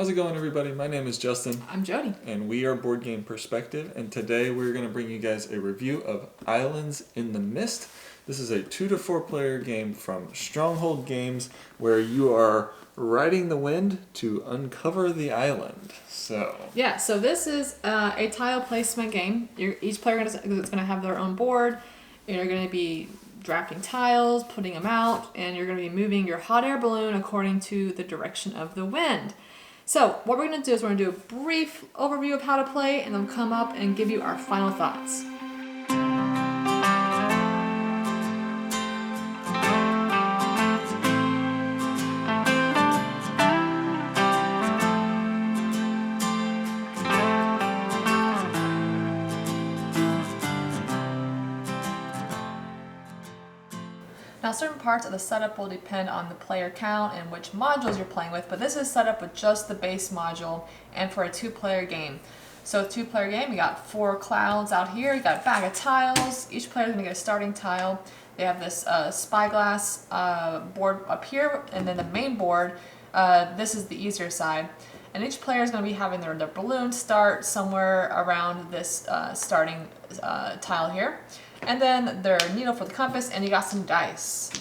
How's it going, everybody? My name is Justin. I'm Jody. And we are Board Game Perspective, and today we're going to bring you guys a review of Islands in the Mist. This is a 2 to 4 player game from Stronghold Games where you are riding the wind to uncover the island. So this is a tile placement game. Each player is going to have their own board. You're going to be drafting tiles, putting them out, and you're going to be moving your hot air balloon according to the direction of the wind. So what we're going to do is we're going to do a brief overview of how to play, and then come up and give you our final thoughts. Now, certain parts of the setup will depend on the player count and which modules you're playing with, but this is set up with just the base module and for a 2-player game. So, a 2-player game, you got 4 clouds out here, you got a bag of tiles. Each player is going to get a starting tile. They have this spyglass board up here, and then the main board, this is the easier side. And each player is going to be having their balloon start somewhere around this starting tile here. And then their needle for the compass, and you got some dice.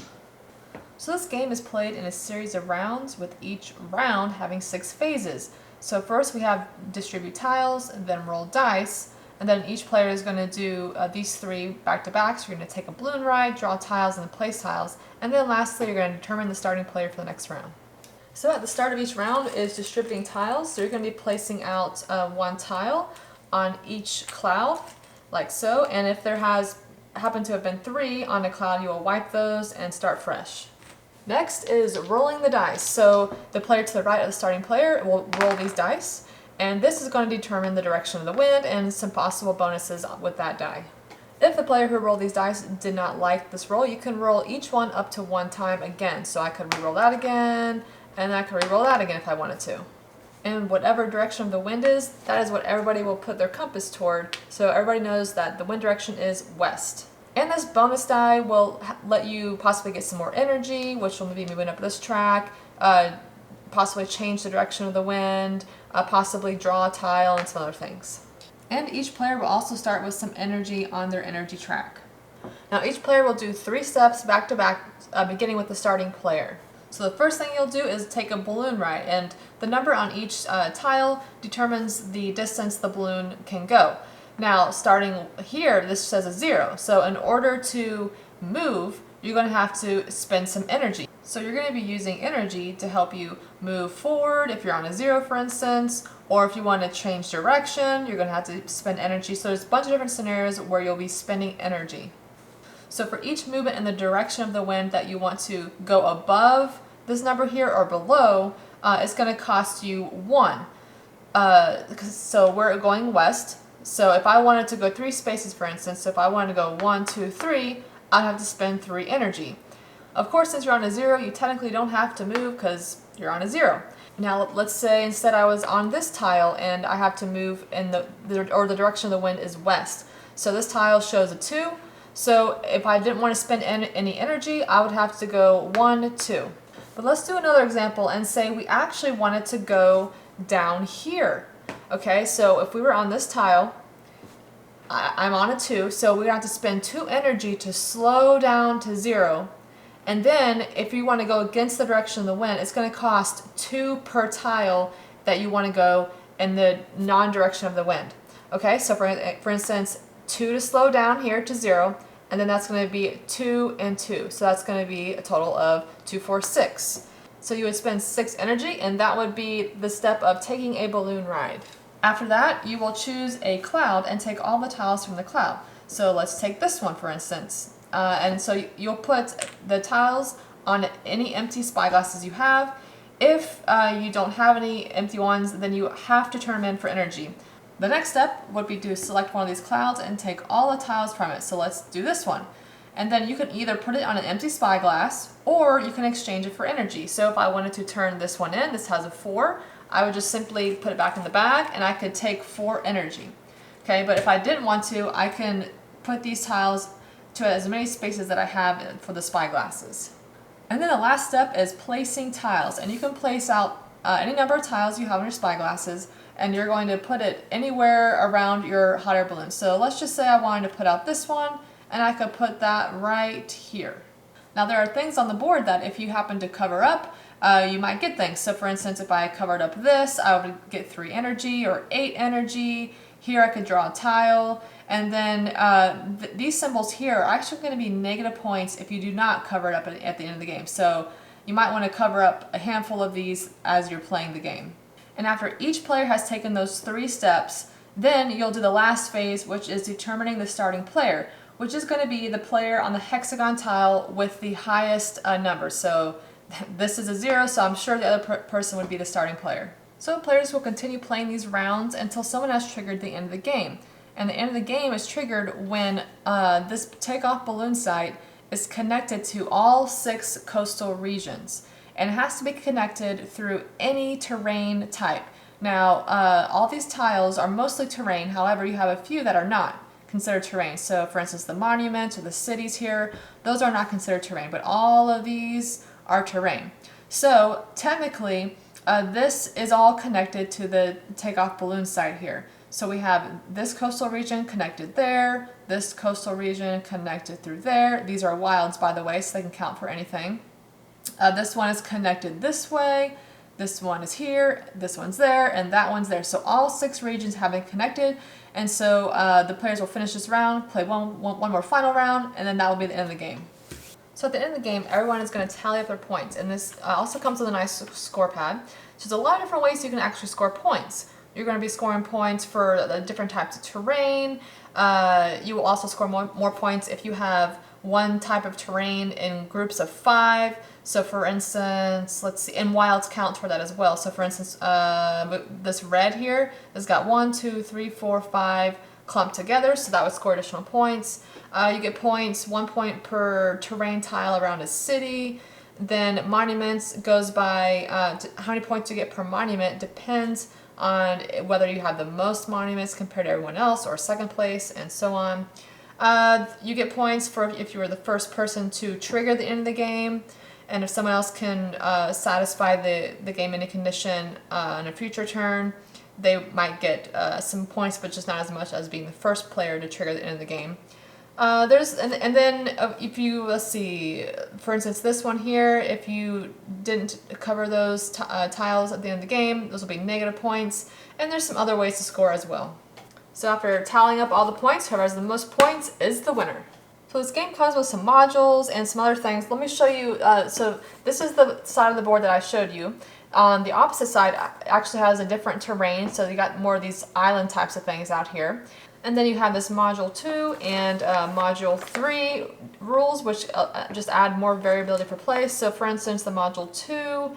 So this game is played in a series of rounds, with each round having 6 phases. So first we have distribute tiles, and then roll dice, and then each player is going to do these 3 back to back. So you're going to take a balloon ride, draw tiles, and then place tiles. And then lastly, you're going to determine the starting player for the next round. So at the start of each round is distributing tiles. So you're going to be placing out 1 tile on each cloud, like so. And if there happen to have been 3 on a cloud, you will wipe those and start fresh. Next is rolling the dice. So the player to the right of the starting player will roll these dice, and this is going to determine the direction of the wind and some possible bonuses with that die. If the player who rolled these dice did not like this roll, you can roll each one up to 1 time again. So I could re-roll that again, and I could re-roll that again if I wanted to. And whatever direction of the wind is, that is what everybody will put their compass toward, so everybody knows that the wind direction is west. And this bonus die will let you possibly get some more energy, which will be moving up this track, possibly change the direction of the wind, possibly draw a tile, and some other things. And each player will also start with some energy on their energy track. Now each player will do 3 steps back to back, beginning with the starting player. So the first thing you'll do is take a balloon ride, and the number on each tile determines the distance the balloon can go. Now, starting here, this says a 0. So in order to move, you're going to have to spend some energy. So you're going to be using energy to help you move forward if you're on a 0, for instance, or if you want to change direction, you're going to have to spend energy. So there's a bunch of different scenarios where you'll be spending energy. So for each movement in the direction of the wind that you want to go above this number here or below, it's going to cost you 1. So we're going west. So if I wanted to go 3 spaces, for instance, so if I wanted to go 1, 2, 3, I'd have to spend 3 energy. Of course, since you're on a 0, you technically don't have to move because you're on a 0. Now, let's say instead I was on this tile and I have to move in the direction of the wind is west. So this tile shows a 2. So if I didn't want to spend any energy, I would have to go 1, 2. But let's do another example and say we actually wanted to go down here. Okay, so if we were on this tile, I'm on a 2, so we're going to have to spend 2 energy to slow down to 0. And then if you want to go against the direction of the wind, it's going to cost 2 per tile that you want to go in the non-direction of the wind. Okay, so for instance, 2 to slow down here to 0, and then that's going to be 2 and 2. So that's going to be a total of 2, 4, 6. So you would spend 6 energy, and that would be the step of taking a balloon ride. After that, you will choose a cloud and take all the tiles from the cloud. So let's take this one, for instance. And so you'll put the tiles on any empty spyglasses you have. If you don't have any empty ones, then you have to turn them in for energy. The next step would be to select one of these clouds and take all the tiles from it. So let's do this one. And then you can either put it on an empty spyglass, or you can exchange it for energy. So if I wanted to turn this one in, this has a 4, I would just simply put it back in the bag and I could take 4 energy. Okay, but if I didn't want to, I can put these tiles to as many spaces that I have for the spyglasses. And then the last step is placing tiles, and you can place out any number of tiles you have on your spyglasses, and you're going to put it anywhere around your hot air balloon. So let's just say I wanted to put out this one, and I could put that right here. Now there are things on the board that if you happen to cover up, you might get things. So for instance, if I covered up this, I would get 3 energy or 8 energy. Here I could draw a tile. And then these symbols here are actually going to be negative points if you do not cover it up at the end of the game. So you might want to cover up a handful of these as you're playing the game. And after each player has taken those 3 steps, then you'll do the last phase, which is determining the starting player, which is going to be the player on the hexagon tile with the highest number. So this is a 0, so I'm sure the other person would be the starting player. So players will continue playing these rounds until someone has triggered the end of the game. And the end of the game is triggered when this takeoff balloon site is connected to all 6 coastal regions. And it has to be connected through any terrain type. Now, all these tiles are mostly terrain, however, you have a few that are not considered terrain. So for instance, the monuments or the cities here, those are not considered terrain, but all of these are terrain. So technically, this is all connected to the takeoff balloon site here. So we have this coastal region connected there, this coastal region connected through there. These are wilds, by the way, so they can count for anything. This one is connected this way, this one is here, this one's there, and that one's there. So all 6 regions have been connected, and so the players will finish this round, play one more final round, and then that will be the end of the game. So at the end of the game, everyone is going to tally up their points, and this also comes with a nice score pad. So there's a lot of different ways you can actually score points. You're going to be scoring points for the different types of terrain. You will also score more points if you have one type of terrain in groups of 5. So for instance, let's see, and wilds count for that as well. So for instance, this red here has got 1, 2, 3, 4, 5 clumped together, so that would score additional points. You get points, 1 point per terrain tile around a city. Then monuments goes by how many points you get per monument depends on whether you have the most monuments compared to everyone else or second place, and so on. You get points for if you were the first person to trigger the end of the game, and if someone else can satisfy the game ending condition in a future turn, they might get some points, but just not as much as being the first player to trigger the end of the game. And then if you, let's see, for instance, this one here, if you didn't cover those tiles at the end of the game, those will be negative points. And there's some other ways to score as well. So after tallying up all the points, whoever has the most points is the winner. So this game comes with some modules and some other things. Let me show you, so this is the side of the board that I showed you. On the opposite side actually has a different terrain, so you got more of these island types of things out here. And then you have this module 2 and module 3 rules, which just add more variability for play. So for instance, the module 2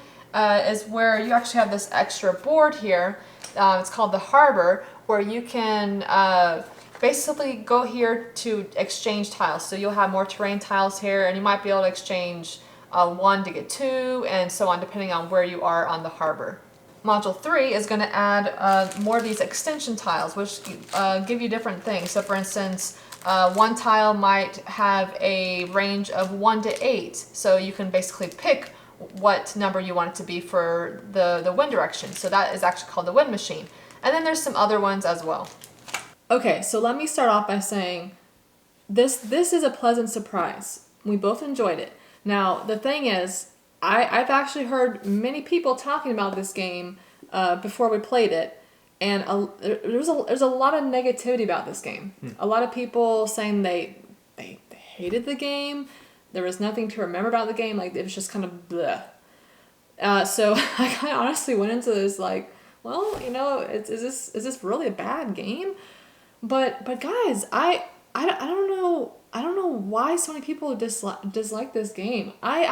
is where you actually have this extra board here. It's called the harbor, where you can basically go here to exchange tiles. So you'll have more terrain tiles here, and you might be able to exchange 1 to get 2, and so on, depending on where you are on the harbor. Module 3 is going to add more of these extension tiles, which give you different things. So for instance, one tile might have a range of 1 to 8, so you can basically pick what number you want it to be for the wind direction. So that is actually called the wind machine. And then there's some other ones as well. Okay, so let me start off by saying this is a pleasant surprise. We both enjoyed it. Now, the thing is, I've actually heard many people talking about this game before we played it, and there's a lot of negativity about this game. A lot of people saying they hated the game. There was nothing to remember about the game. Like, it was just kind of bleh. So I kind of honestly went into this like, well, you know, is this really a bad game? But guys, I don't know why so many people dislike this game. I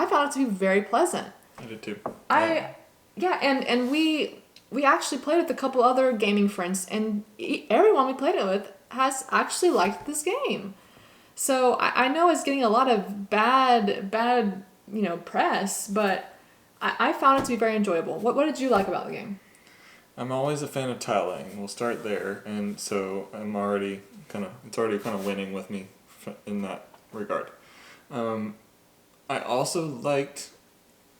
found it to be very pleasant. I did too. And we actually played with a couple other gaming friends, and everyone we played it with has actually liked this game. So I know it's getting a lot of bad press, but I found it to be very enjoyable. What did you like about the game? I'm always a fan of tile laying. We'll start there, and so it's already kind of winning with me in that regard. I also liked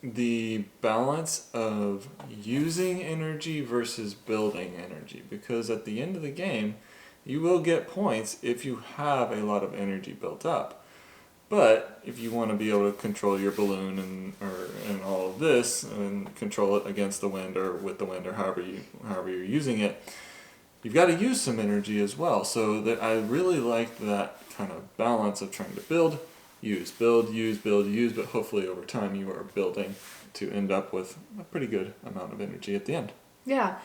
the balance of using energy versus building energy, because at the end of the game you will get points if you have a lot of energy built up. But if you want to be able to control your balloon and all of this and control it against the wind or with the wind or however you're using it, you've got to use some energy as well. So that I really liked that kind of balance of trying to build, use, build, use, build, use, but hopefully over time you are building to end up with a pretty good amount of energy at the end. Yeah.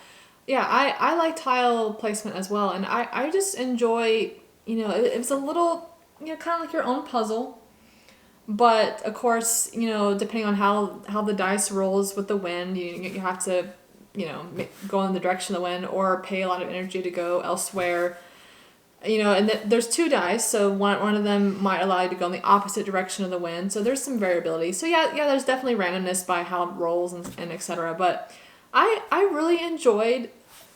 Yeah, I like tile placement as well, and I just enjoy, it's a little, kind of like your own puzzle, but of course, depending on how the dice rolls with the wind, you have to, go in the direction of the wind or pay a lot of energy to go elsewhere. And there's two dice, so one of them might allow you to go in the opposite direction of the wind. So there's some variability. So yeah, there's definitely randomness by how it rolls and etc. But I really enjoyed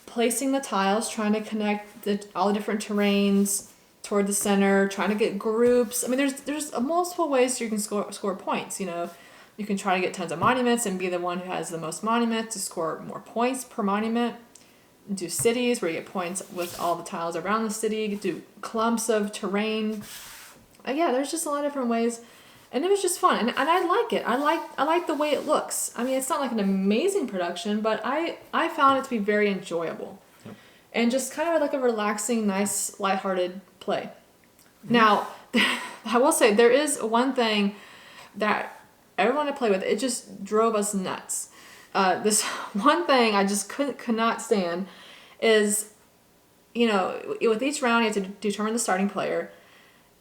placing the tiles, trying to connect all the different terrains toward the center, trying to get groups. I mean, there's multiple ways you can score points. You can try to get tons of monuments and be the one who has the most monuments to score more points per monument. Do cities where you get points with all the tiles around the city. Do clumps of terrain. Yeah, there's just a lot of different ways, and it was just fun. And I like it. I like the way it looks. I mean, it's not like an amazing production, but I found it to be very enjoyable, and just kind of like a relaxing, nice, lighthearted play. Mm-hmm. Now, I will say there is one thing that everyone I play with, it just drove us nuts. This one thing I just could not stand is, with each round you have to determine the starting player,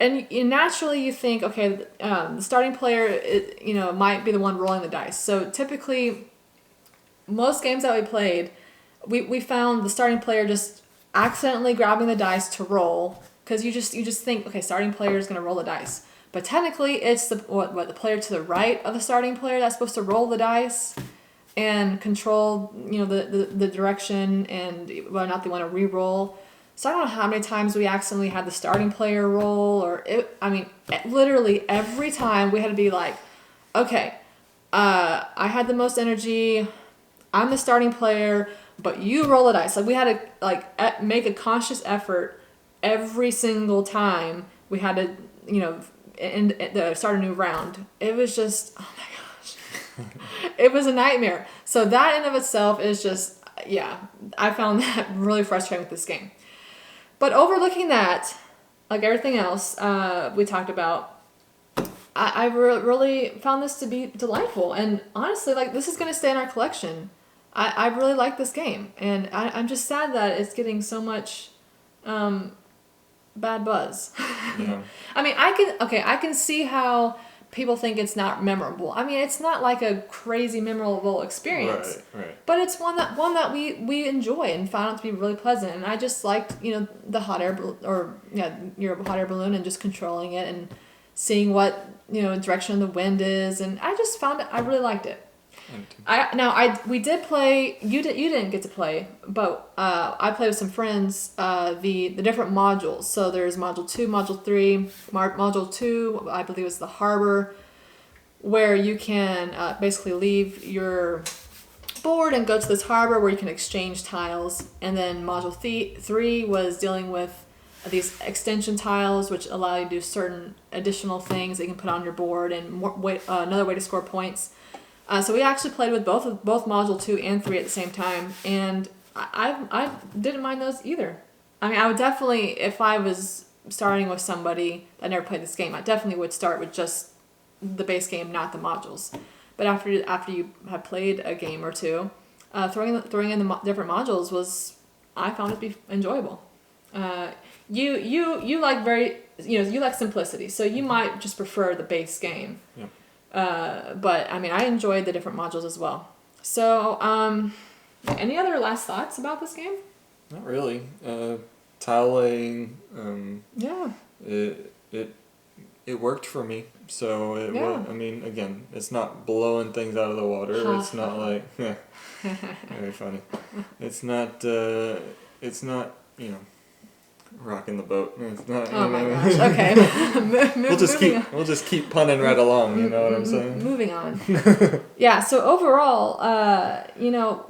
and naturally you think, okay, the starting player, might be the one rolling the dice. So typically, most games that we played, we found the starting player just accidentally grabbing the dice to roll, because you just think, okay, starting player is going to roll the dice, but technically it's the player to the right of the starting player that's supposed to roll the dice and control, the direction and whether or not they want to re-roll. So I don't know how many times we accidentally had the starting player roll, literally every time we had to be like, okay, I had the most energy, I'm the starting player, but you roll the dice. Like, we had to make a conscious effort every single time we had to, start a new round. It was just, oh my gosh. It was a nightmare. So that in of itself is just, I found that really frustrating with this game. But overlooking that, like everything else we talked about, I really found this to be delightful. And honestly, this is going to stay in our collection. I really like this game. And I'm just sad that it's getting so much bad buzz. Yeah. I mean, I can see how people think it's not memorable. I mean, it's not like a crazy memorable experience. Right. But it's one that we enjoy and found it to be really pleasant. And I just liked, the hot air your hot air balloon and just controlling it and seeing what, direction the wind is, and I just found it. I really liked it. We did play. You didn't get to play, but I played with some friends. The different modules. So there's module 2, module 3. Module 2, I believe, is the harbor, where you can basically leave your board and go to this harbor where you can exchange tiles. And then module 3 was dealing with these extension tiles, which allow you to do certain additional things that you can put on your board, and another way to score points. So we actually played with both module 2 and 3 at the same time, and I didn't mind those either. I mean, I would definitely, if I was starting with somebody that never played this game, I definitely would start with just the base game, not the modules. But after you have played a game or two, throwing in the different modules I found it to be enjoyable. You like you like simplicity, so you might just prefer the base game. Yeah. But I mean, I enjoyed the different modules as well. So, any other last thoughts about this game? Not really. Tile laying. It worked for me. So I mean, again, it's not blowing things out of the water. It's not like very funny. It's not rocking the boat. It's not, Oh my gosh. Okay. We'll just keep punning right along. You know what I'm saying? Moving on. Yeah. So overall,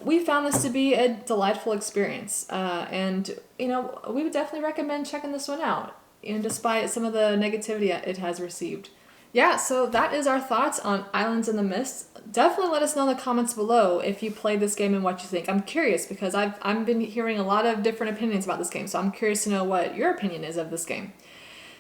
we found this to be a delightful experience, and we would definitely recommend checking this one out. And despite some of the negativity it has received. Yeah, so that is our thoughts on Islands in the Mist. Definitely let us know in the comments below if you played this game and what you think. I'm curious because I've been hearing a lot of different opinions about this game, so I'm curious to know what your opinion is of this game.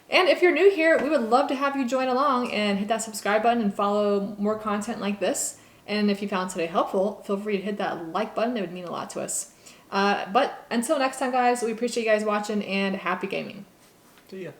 And if you're new here, we would love to have you join along and hit that subscribe button and follow more content like this. And if you found today helpful, feel free to hit that like button. It would mean a lot to us. But until next time, guys, we appreciate you guys watching and happy gaming. See ya.